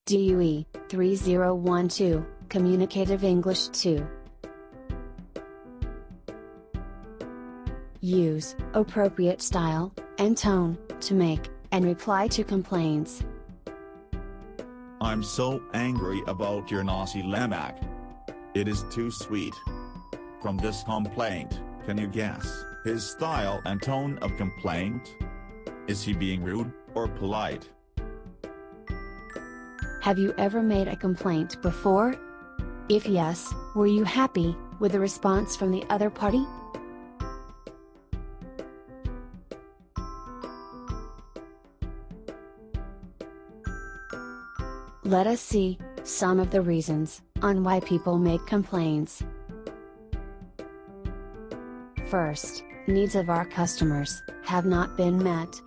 DUE3012, Communicative English 2. Use appropriate style and tone to make and reply to complaints. I'm so angry about your nasi lemak. It is too sweet. From this complaint, can you guess his style and tone of complaint? Is he being rude or polite? Have you ever made a complaint before? If yes, were you happy with the response from the other party? Let us see some of the reasons on why people make complaints. First, needs of our customers have not been met.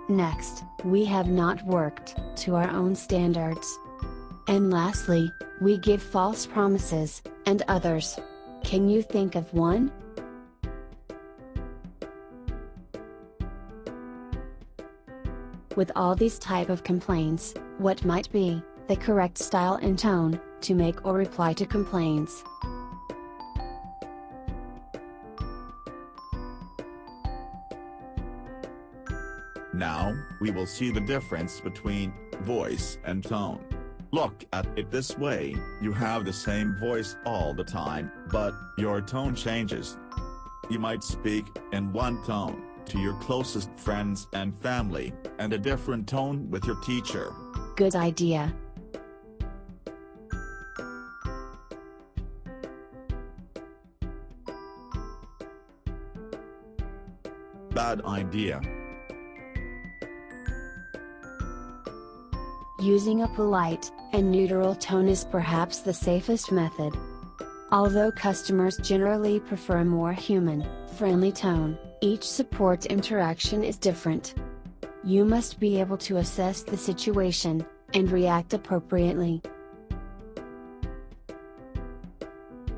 Next, we have not worked to our own standards. And lastly, we give false promises, and others. Can you think of one? With all these type of complaints, what might be the correct style and tone to make or reply to complaints? Now, we will see the difference between voice and tone. Look at it this way, you have the same voice all the time, but your tone changes. You might speak in one tone to your closest friends and family, and a different tone with your teacher. Good idea. Bad idea. Using a polite and neutral tone is perhaps the safest method. Although customers generally prefer a more human, friendly tone, each support interaction is different. You must be able to assess the situation and react appropriately.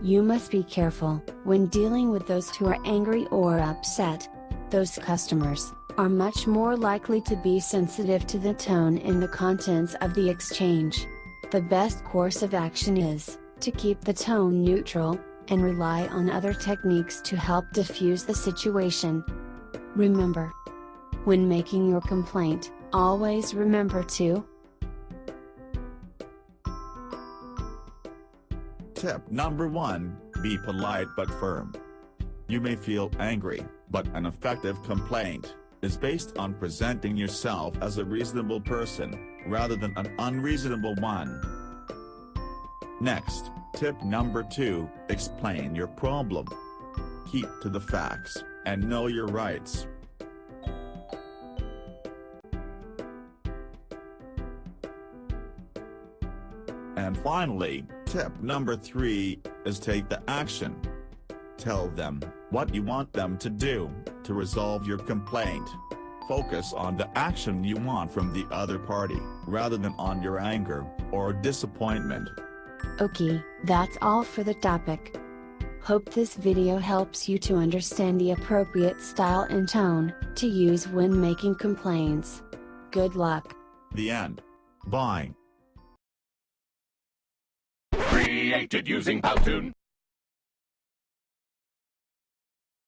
You must be careful when dealing with those who are angry or upset. Those customers are much more likely to be sensitive to the tone and the contents of the exchange. The best course of action is to keep the tone neutral and rely on other techniques to help diffuse the situation. Remember, when making your complaint, always remember to Tip number 1, be polite but firm. You may feel angry, but an effective complaint is based on presenting yourself as a reasonable person, rather than an unreasonable one. Next, tip number 2, explain your problem. Keep to the facts, and know your rights. And finally, tip number 3, is take the action. Tell them what you want them to do to resolve your complaint. Focus on the action you want from the other party, rather than on your anger or disappointment. Okay, that's all for the topic. Hope this video helps you to understand the appropriate style and tone to use when making complaints. Good luck. The end. Bye. Created using Powtoon.